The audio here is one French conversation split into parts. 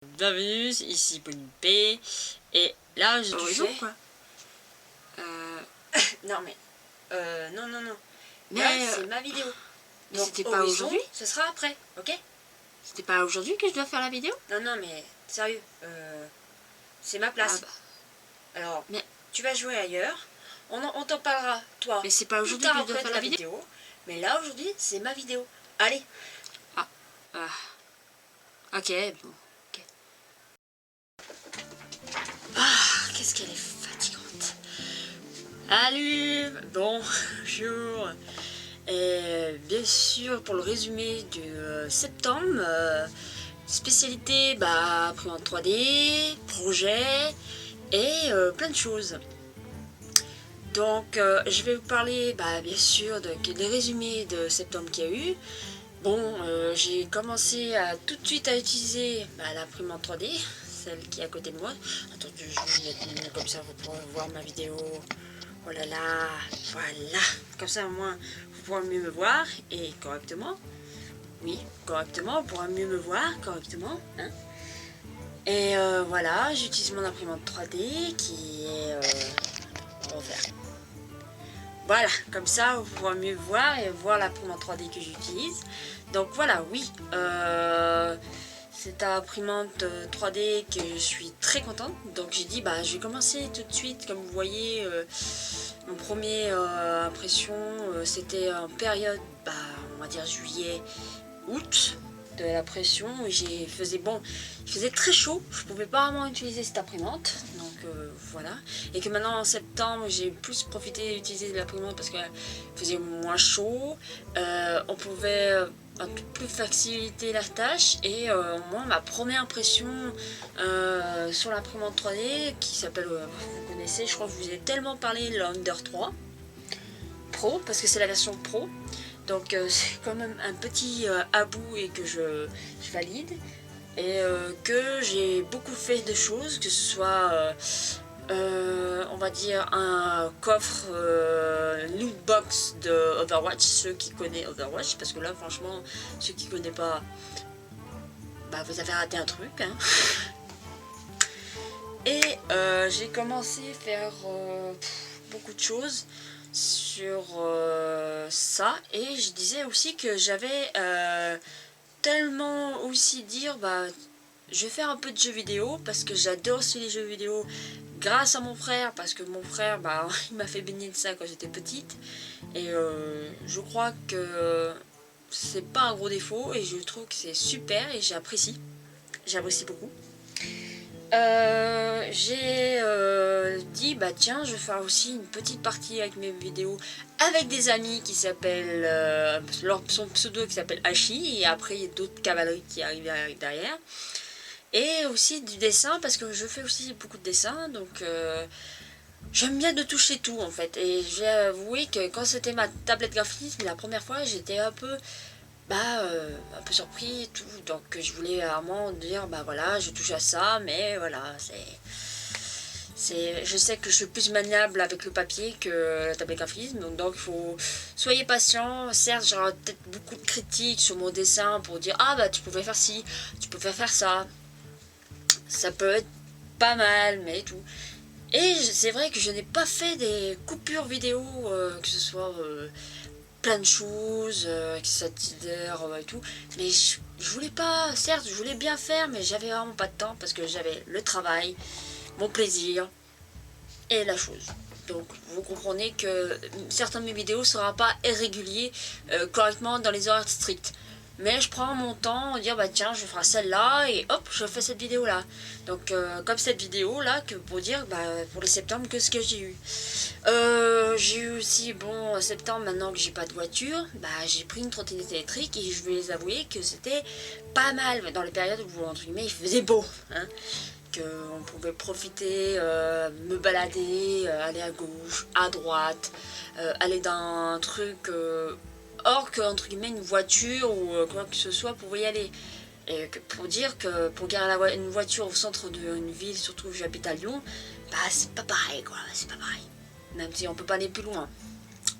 Bienvenue, ici Polyp et là je Horizon fais... quoi. non mais... non. Mais là, c'est ma vidéo. Mais donc c'était pas aujourd'hui. Ce sera après, ok? C'était pas aujourd'hui que je dois faire la vidéo. Non mais sérieux, c'est ma place. Ah bah. Alors, mais tu vas jouer ailleurs, on t'en parlera, toi. Mais c'est pas aujourd'hui que je dois faire la vidéo. Mais là aujourd'hui, c'est ma vidéo. Allez. Ok, bon. Ok. Qu'est-ce qu'elle est fatigante. Allez, bonjour. Et bien sûr, pour le résumé du septembre, spécialité, imprimante 3D, projet et plein de choses. Donc, je vais vous parler, bien sûr, des résumés de septembre qu'il y a eu. Bon, j'ai commencé tout de suite à utiliser l'imprimante 3D, celle qui est à côté de moi. Attendez, je vais vous mettre mieux comme ça, vous pourrez voir ma vidéo. Oh là là, voilà. Comme ça, au moins, vous pourrez mieux me voir et correctement. Oui, correctement, vous pourrez mieux me voir correctement. Hein. Et voilà, j'utilise mon imprimante 3D qui est... on va faire. Voilà, comme ça, vous pourrez mieux voir et voir l'imprimante 3D que j'utilise. Donc voilà, oui, c'est un imprimante 3D que je suis très contente. Donc j'ai dit, je vais commencer tout de suite. Comme vous voyez, mon premier impression, c'était en période, on va dire juillet, août, de la pression. Il faisait très chaud, je pouvais pas vraiment utiliser cette imprimante. Donc voilà. Et que maintenant en septembre, j'ai plus profité d'utiliser l'imprimante parce qu'il faisait moins chaud. On pouvait un peu plus faciliter la tâche et moi ma première impression sur l'imprimante 3D qui s'appelle, vous connaissez, je crois que je vous ai tellement parlé, le Under 3 Pro, parce que c'est la version Pro. Donc c'est quand même un petit about et que je valide. Et que j'ai beaucoup fait de choses, que ce soit on va dire un coffre loot box de Overwatch, ceux qui connaissent Overwatch, parce que là franchement ceux qui connaissent pas, vous avez raté un truc hein. Et j'ai commencé à faire beaucoup de choses sur ça, et je disais aussi que j'avais tellement aussi dire je vais faire un peu de jeux vidéo parce que j'adore aussi les jeux vidéo grâce à mon frère, parce que mon frère il m'a fait baigner de ça quand j'étais petite, et je crois que c'est pas un gros défaut et je trouve que c'est super et j'apprécie beaucoup. J'ai dit tiens, je vais faire aussi une petite partie avec mes vidéos avec des amis qui s'appellent son pseudo qui s'appelle Hachi, et après il y a d'autres cavaleries qui arrivent derrière, et aussi du dessin parce que je fais aussi beaucoup de dessins, donc j'aime bien de toucher tout en fait. Et j'ai avoué que quand c'était ma tablette graphisme la première fois, j'étais un peu surpris et tout, donc je voulais vraiment dire voilà, je touche à ça, mais voilà, je sais que je suis plus maniable avec le papier que la tablette graphisme, donc il faut soyez patient. Certes, j'aurai peut-être beaucoup de critiques sur mon dessin pour dire tu pouvais faire ci, tu pouvais faire ça peut être pas mal, mais tout. Et c'est vrai que je n'ai pas fait des coupures vidéo, que ce soit plein de choses, avec et tout, mais je voulais pas, certes je voulais bien faire, mais j'avais vraiment pas de temps parce que j'avais le travail, mon plaisir et la chose. Donc vous comprenez que certains de mes vidéos ne seront pas irréguliers correctement dans les horaires stricts. Mais je prends mon temps, dire tiens, je ferai celle-là et hop, je fais cette vidéo-là. Donc comme cette vidéo-là, que pour dire pour le septembre, que ce que j'ai eu. J'ai eu aussi, septembre, maintenant que j'ai pas de voiture, j'ai pris une trottinette électrique et je vais les avouer que c'était pas mal dans les périodes où, entre guillemets, il faisait beau. Hein, qu'on pouvait profiter, me balader, aller à gauche, à droite, aller dans un truc... Or que, entre guillemets, une voiture ou quoi que ce soit pouvait y aller. Et pour dire que pour garer une voiture au centre d'une ville, surtout où j'habite à Lyon, c'est pas pareil quoi, c'est pas pareil. Même si on peut pas aller plus loin.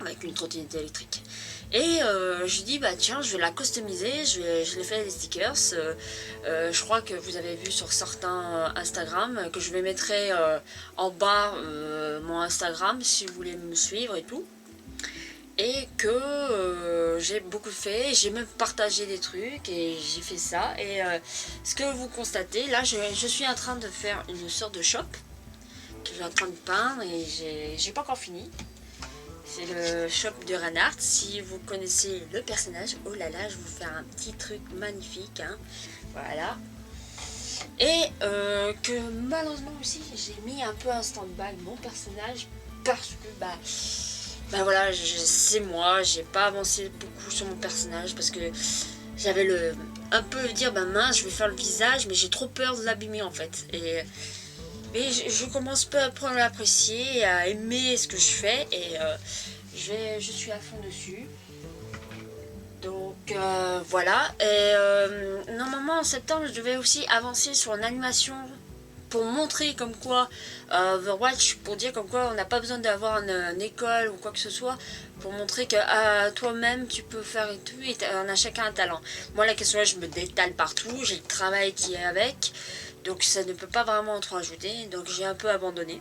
avec une trottinette électrique. Et je dis bah tiens, je vais la customiser, je l'ai fait des stickers. Je crois que vous avez vu sur certains Instagram que je vais mettre en bas mon Instagram si vous voulez me suivre et tout. Et que j'ai beaucoup fait, j'ai même partagé des trucs et j'ai fait ça. Et ce que vous constatez, là je suis en train de faire une sorte de shop que je suis en train de peindre et j'ai pas encore fini. C'est le shop de Reinhardt. Si vous connaissez le personnage, oh là là, je vais vous faire un petit truc magnifique. Hein. Voilà. Et que malheureusement aussi, j'ai mis un peu en stand-by mon personnage parce que bah voilà, c'est moi, j'ai pas avancé beaucoup sur mon personnage parce que j'avais un peu dire bah mince, je vais faire le visage, mais j'ai trop peur de l'abîmer en fait. Mais je commence peu à près à l'apprécier, à aimer ce que je fais et je suis à fond dessus. Donc voilà. Et normalement en septembre je devais aussi avancer sur une animation pour montrer comme quoi Overwatch, pour dire comme quoi on n'a pas besoin d'avoir une école ou quoi que ce soit, pour montrer que toi-même tu peux faire et tout, et on a chacun un talent. Moi la question là, je me détale partout, j'ai le travail qui est avec, donc ça ne peut pas vraiment trop ajouter, donc j'ai un peu abandonné.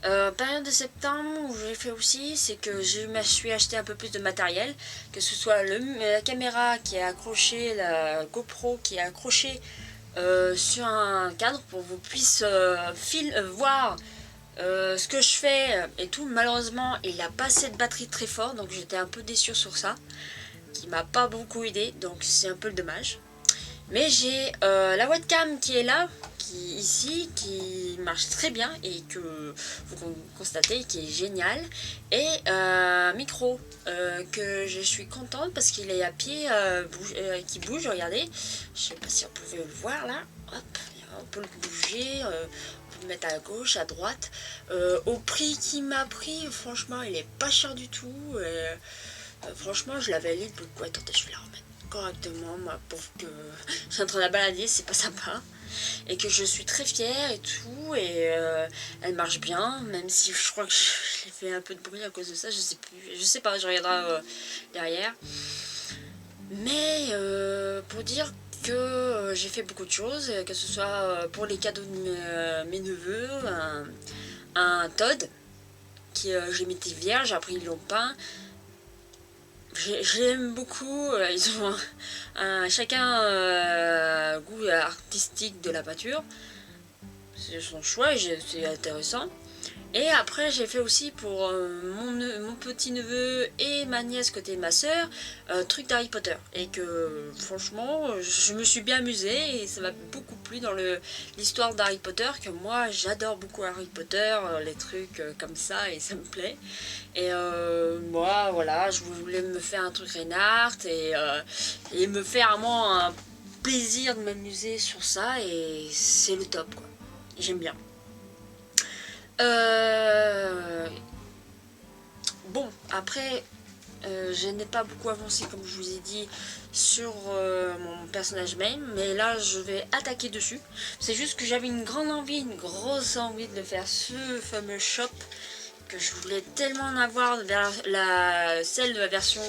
Période de septembre où j'ai fait aussi, c'est que je me suis acheté un peu plus de matériel, que ce soit la caméra qui est accrochée, la GoPro qui est accrochée sur un cadre pour que vous puissiez voir ce que je fais et tout. Malheureusement il n'a pas cette batterie très fort, donc j'étais un peu déçue sur ça, qui m'a pas beaucoup aidé, donc c'est un peu le dommage. Mais j'ai la webcam qui est là, qui marche très bien et que vous constatez qui est génial, et un micro que je suis contente parce qu'il est à pied qui bouge, regardez, je sais pas si on pouvait le voir là, hop, on peut le bouger, on peut le mettre à gauche, à droite, au prix qu'il m'a pris, franchement il est pas cher du tout, franchement je l'avais lu beaucoup. Attendez, je vais la remettre correctement, moi, pour que je suis en train de la balader, c'est pas sympa, et que je suis très fière et tout, et elle marche bien, même si je crois que j'ai fait un peu de bruit à cause de ça, je sais plus, je sais pas, je regarderai derrière. Mais pour dire que j'ai fait beaucoup de choses, que ce soit pour les cadeaux de mes neveux, un Todd qui j'ai mis vierge, après ils l'ont peint. Je l'aime beaucoup, ils ont chacun goût artistique de la peinture, c'est son choix et c'est intéressant. Et après j'ai fait aussi pour mon petit neveu et ma nièce côté ma soeur, truc d'Harry Potter, et que franchement je me suis bien amusée et ça m'a beaucoup plu dans l'histoire d'Harry Potter, que moi j'adore beaucoup Harry Potter, les trucs comme ça, et ça me plaît. Et moi voilà, je voulais me faire un truc Reinhardt et me faire vraiment un plaisir de m'amuser sur ça, et c'est le top quoi, j'aime bien. Bon, après, je n'ai pas beaucoup avancé, comme je vous ai dit, sur mon personnage main, mais là, je vais attaquer dessus. C'est juste que j'avais une grosse envie de faire ce fameux shop, que je voulais tellement en avoir vers celle de la version...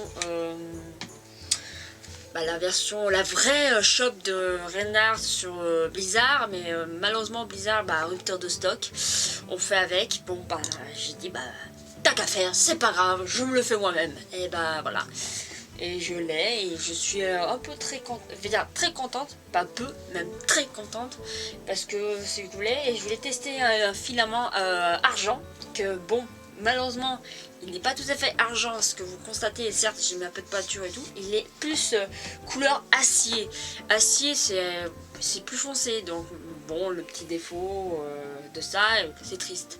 la vraie shop de Reinhardt sur Blizzard, mais malheureusement Blizzard rupture de stock, on fait avec. Bon j'ai dit t'as qu'à faire, c'est pas grave, je me le fais moi-même, et voilà, et je l'ai, et je suis un peu très contente, pas peu, même très contente, parce que si je voulais, et je voulais tester un filament argent, que bon, malheureusement il n'est pas tout à fait argent, ce que vous constatez, et certes j'ai mis un peu de peinture et tout, il est plus couleur acier. Acier c'est plus foncé, donc bon, le petit défaut de ça, c'est triste.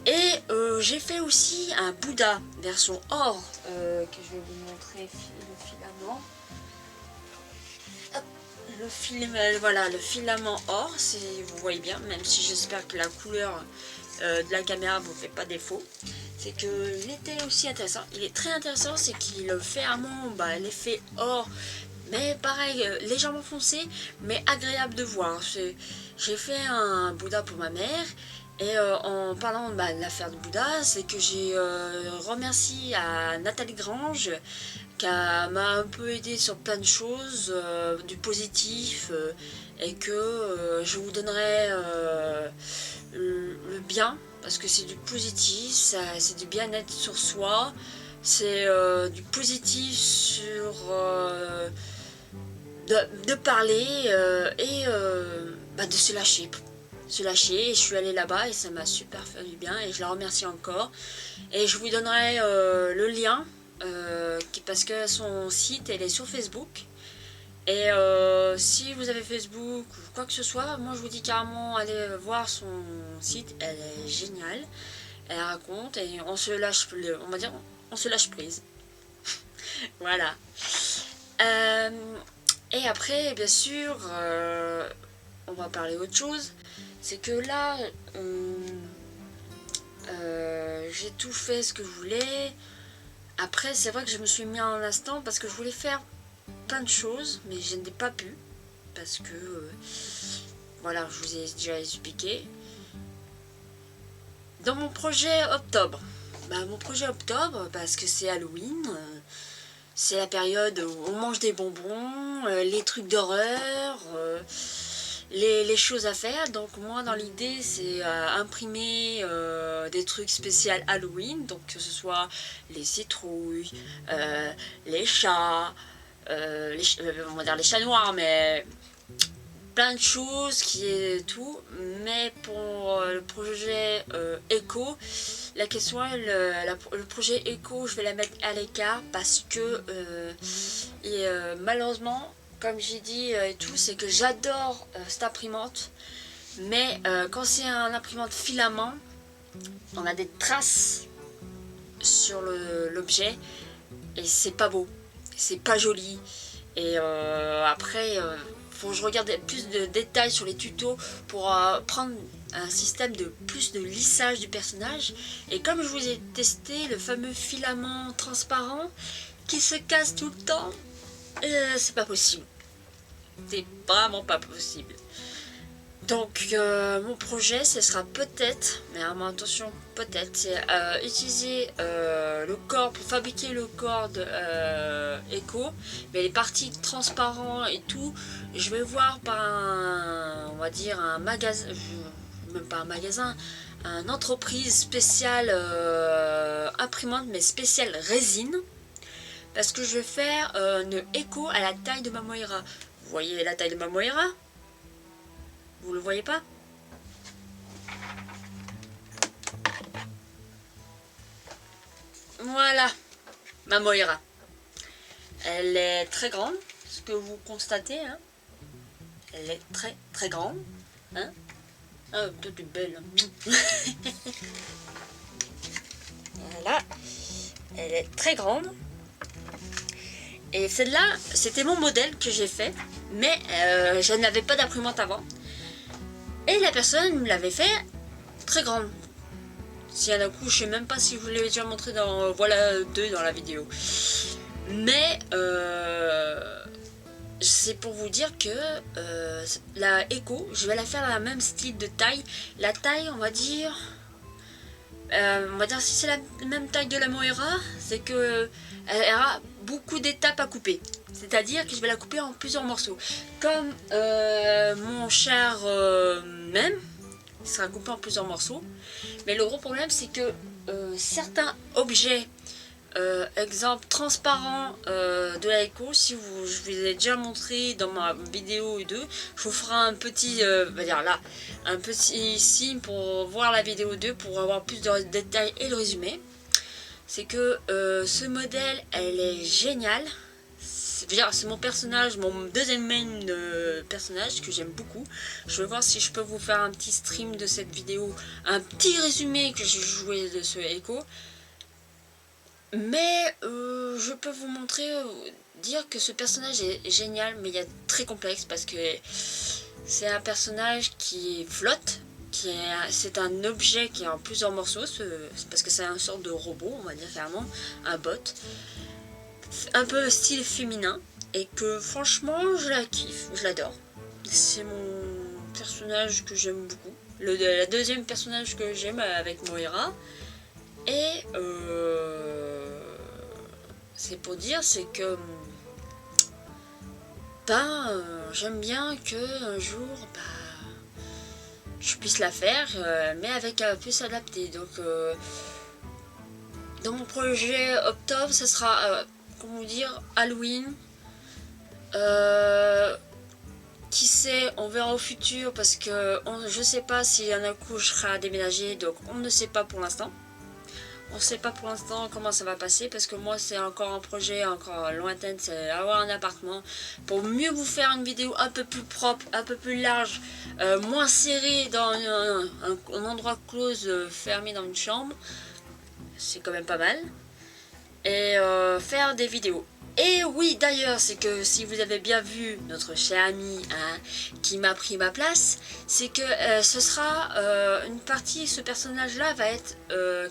Et j'ai fait aussi un Bouddha version or, que je vais vous montrer le filament. Hop, voilà, le filament or, vous voyez bien, même si j'espère que la couleur de la caméra vous fait pas défaut. C'est qu'il était aussi intéressant, il est très intéressant, c'est qu'il fait vraiment l'effet or, mais pareil, légèrement foncé, mais agréable de voir. J'ai fait un Bouddha pour ma mère, Et en parlant de l'affaire de Bouddha, c'est que j'ai remercié à Nathalie Grange qui m'a un peu aidé sur plein de choses, du positif, et que je vous donnerai le bien, parce que c'est du positif, c'est du bien-être sur soi, c'est du positif sur de parler et de se lâcher. Et je suis allée là-bas et ça m'a super fait du bien et je la remercie encore. Et je vous donnerai le lien parce que son site elle est sur Facebook. Et si vous avez Facebook ou quoi que ce soit, moi je vous dis carrément allez voir son site, elle est géniale. Elle raconte et on se lâche, on va dire, on se lâche prise. Voilà. Et après, bien sûr, on va parler autre chose. C'est que là, j'ai tout fait ce que je voulais. Après, c'est vrai que je me suis mis en instant parce que je voulais faire plein de choses, mais je n'ai pas pu. Parce que, voilà, je vous ai déjà expliqué. Dans mon projet octobre, parce que c'est Halloween, c'est la période où on mange des bonbons, les trucs d'horreur, les choses à faire. Donc moi dans l'idée c'est imprimer des trucs spéciaux Halloween, donc que ce soit les citrouilles, les chats, on va dire les chats noirs, mais plein de choses qui est tout. Mais pour le projet éco, la question le projet éco je vais la mettre à l'écart parce que malheureusement comme j'ai dit et tout, c'est que j'adore cette imprimante, mais quand c'est un imprimante filament, on a des traces sur l'objet et c'est pas beau, c'est pas joli. Et après, faut que je regarde plus de détails sur les tutos pour prendre un système de plus de lissage du personnage. Et comme je vous ai testé le fameux filament transparent qui se casse tout le temps, c'est pas possible. C'est vraiment pas possible. Donc mon projet ce sera peut-être, mais attention peut-être, c'est utiliser le corps pour fabriquer le corps de Echo, mais les parties transparentes et tout, je vais voir par on va dire un magasin, même pas un magasin, une entreprise spéciale imprimante mais spéciale résine, parce que je vais faire une Echo à la taille de ma Moira. Vous voyez la taille de ma Moira? Vous le voyez pas? Voilà, ma Moira. Elle est très grande, ce que vous constatez. Hein. Elle est très très grande. Hein. Ah, toi tu es belle. Voilà. Elle est très grande. Et celle-là, c'était mon modèle que j'ai fait. Mais je n'avais pas d'imprimante avant. Et la personne me l'avait fait très grande. Si à un coup, je sais même pas si je vous l'ai déjà montré dans voilà 2 dans la vidéo. Mais c'est pour vous dire que la Echo, je vais la faire dans la même style de taille. La taille, on va dire si c'est la même taille de la Moira, c'est que elle aura beaucoup d'étapes à couper. C'est-à-dire que je vais la couper en plusieurs morceaux. Comme mon cher même, il sera coupé en plusieurs morceaux. Mais le gros problème, c'est que certains objets, exemple transparent de la Echo, si je vous ai déjà montré dans ma vidéo 2, je vous ferai un petit, un petit signe pour voir la vidéo 2 pour avoir plus de détails et le résumé. C'est que ce modèle, elle est géniale. C'est mon personnage, mon deuxième main personnage que j'aime beaucoup. Je vais voir si je peux vous faire un petit stream de cette vidéo, un petit résumé que j'ai joué de ce Echo. Mais je peux vous montrer, dire que ce personnage est génial, mais il est très complexe parce que c'est un personnage qui flotte, c'est un objet qui est en plusieurs morceaux, parce que c'est une sorte de robot, on va dire clairement, un bot. Un peu style féminin et que franchement je la kiffe, je l'adore. C'est mon personnage que j'aime beaucoup. La deuxième personnage que j'aime avec Moira. Et c'est pour dire, c'est que j'aime bien que un jour je puisse la faire, mais avec un plus adapté. Donc dans mon projet octobre, ce sera comment dire, Halloween. Qui sait, on verra au futur parce que je sais pas si un coup je serai à déménager, donc on ne sait pas pour l'instant. On ne sait pas pour l'instant comment ça va passer parce que moi c'est encore un projet encore lointain, c'est avoir un appartement pour mieux vous faire une vidéo un peu plus propre, un peu plus large, moins serrée dans un endroit close, fermé dans une chambre. C'est quand même pas mal. Et faire des vidéos. Et oui, d'ailleurs, c'est que si vous avez bien vu notre cher ami qui m'a pris ma place, c'est que ce sera une partie, ce personnage-là va être,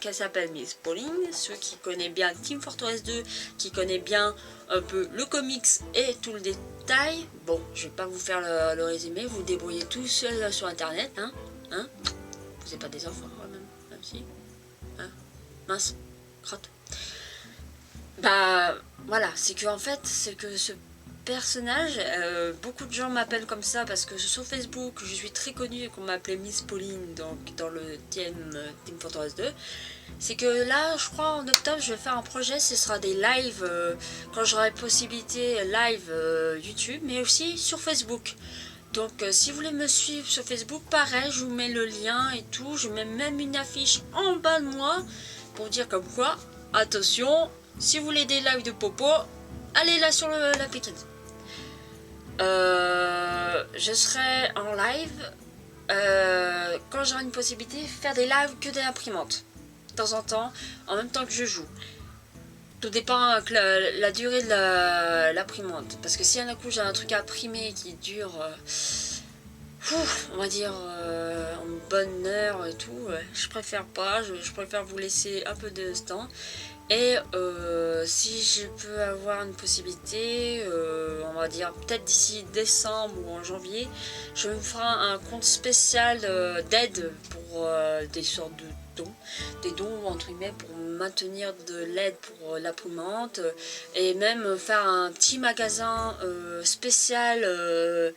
qu'elle s'appelle Miss Pauline, ceux qui connaissent bien Team Fortress 2, qui connaissent bien un peu le comics et tout le détail. Bon, je vais pas vous faire le résumé, vous débrouillez tout seul sur internet, hein. Vous n'êtes pas des enfants, même si. Hein, mince, crotte. Voilà, c'est que en fait, c'est que ce personnage, beaucoup de gens m'appellent comme ça parce que sur Facebook, je suis très connue et qu'on m'appelait Miss Pauline, donc dans le Team Fortress 2. C'est que là, je crois en octobre, je vais faire un projet, ce sera des lives, quand j'aurai possibilité, live YouTube, mais aussi sur Facebook. Donc si vous voulez me suivre sur Facebook, pareil, je vous mets le lien et tout, je mets même une affiche en bas de moi pour dire comme quoi, attention, si vous voulez des lives de Popo, allez là sur la Pékin. Je serai en live quand j'aurai une possibilité de faire des lives que des imprimantes. De temps en temps, en même temps que je joue. Tout dépend de la durée de l'imprimante. Parce que si un coup j'ai un truc à imprimer qui dure, on va dire, une bonne heure et tout, je préfère pas. Je préfère vous laisser un peu de temps. Et si je peux avoir une possibilité, on va dire peut-être d'ici décembre ou en janvier, je me ferai un compte spécial d'aide pour des sortes de dons, des dons entre guillemets pour maintenir de l'aide pour l'imprimante et même faire un petit magasin spécial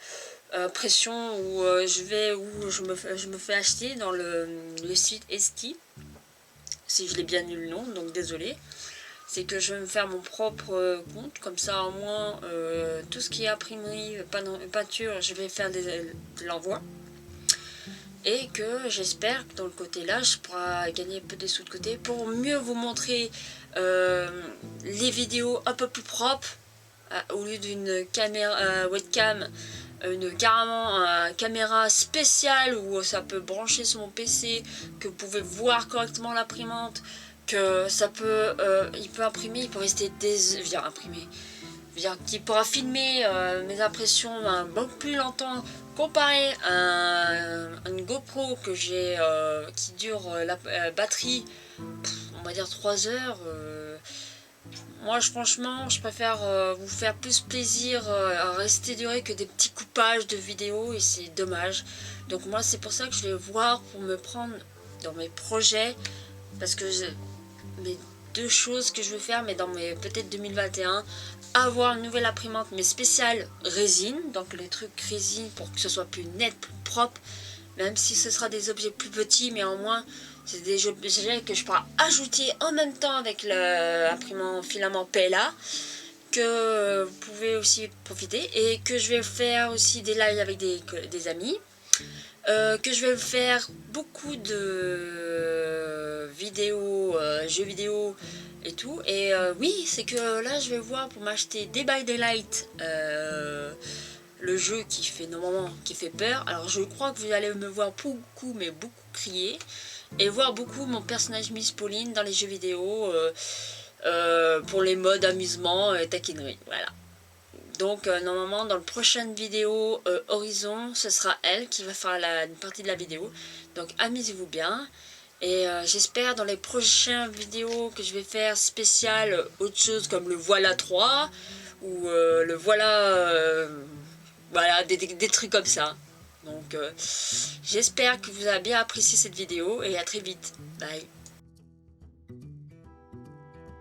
impression où je me fais acheter dans le site Esti. Si je l'ai bien eu le nom, donc désolé. C'est que je vais me faire mon propre compte, comme ça au moins tout ce qui est imprimerie, peinture, je vais faire de l'envoi. Et que j'espère que dans le côté là, je pourrai gagner un peu des sous de côté pour mieux vous montrer les vidéos un peu plus propres, au lieu d'une caméra webcam. Carrément une caméra spéciale où ça peut brancher sur mon PC, que vous pouvez voir correctement l'imprimante, que ça peut, il peut imprimer, il peut rester qu'il pourra filmer mes impressions beaucoup plus longtemps comparé à une GoPro que j'ai qui dure la batterie, on va dire 3 heures. Moi, franchement, je préfère vous faire plus plaisir à rester duré que des petits coupages de vidéos et c'est dommage. Donc moi, c'est pour ça que je vais voir pour me prendre dans mes projets parce que mes deux choses que je veux faire, mais dans mes peut-être 2021, avoir une nouvelle imprimante mais spéciale résine, donc les trucs résine pour que ce soit plus net, plus propre, même si ce sera des objets plus petits, mais au moins c'est des objets que je pourrai ajouter en même temps avec l'imprimant filament PLA, que vous pouvez aussi profiter, et que je vais faire aussi des lives avec des amis, que je vais faire beaucoup de vidéos, jeux vidéo et tout. Et oui, c'est que là je vais voir pour m'acheter Dead by Daylight, le jeu qui fait normalement qui fait peur. Alors je crois que vous allez me voir beaucoup, mais beaucoup crier et voir beaucoup mon personnage Miss Pauline dans les jeux vidéo pour les modes amusement et taquinerie. Voilà. Donc normalement dans la prochaine vidéo Horizon, ce sera elle qui va faire une partie de la vidéo. Donc amusez-vous bien. Et j'espère dans les prochaines vidéos que je vais faire spéciales autre chose comme le Voilà 3 ou le Voilà, voilà des trucs comme ça. Donc j'espère que vous avez bien apprécié cette vidéo et à très vite. Bye.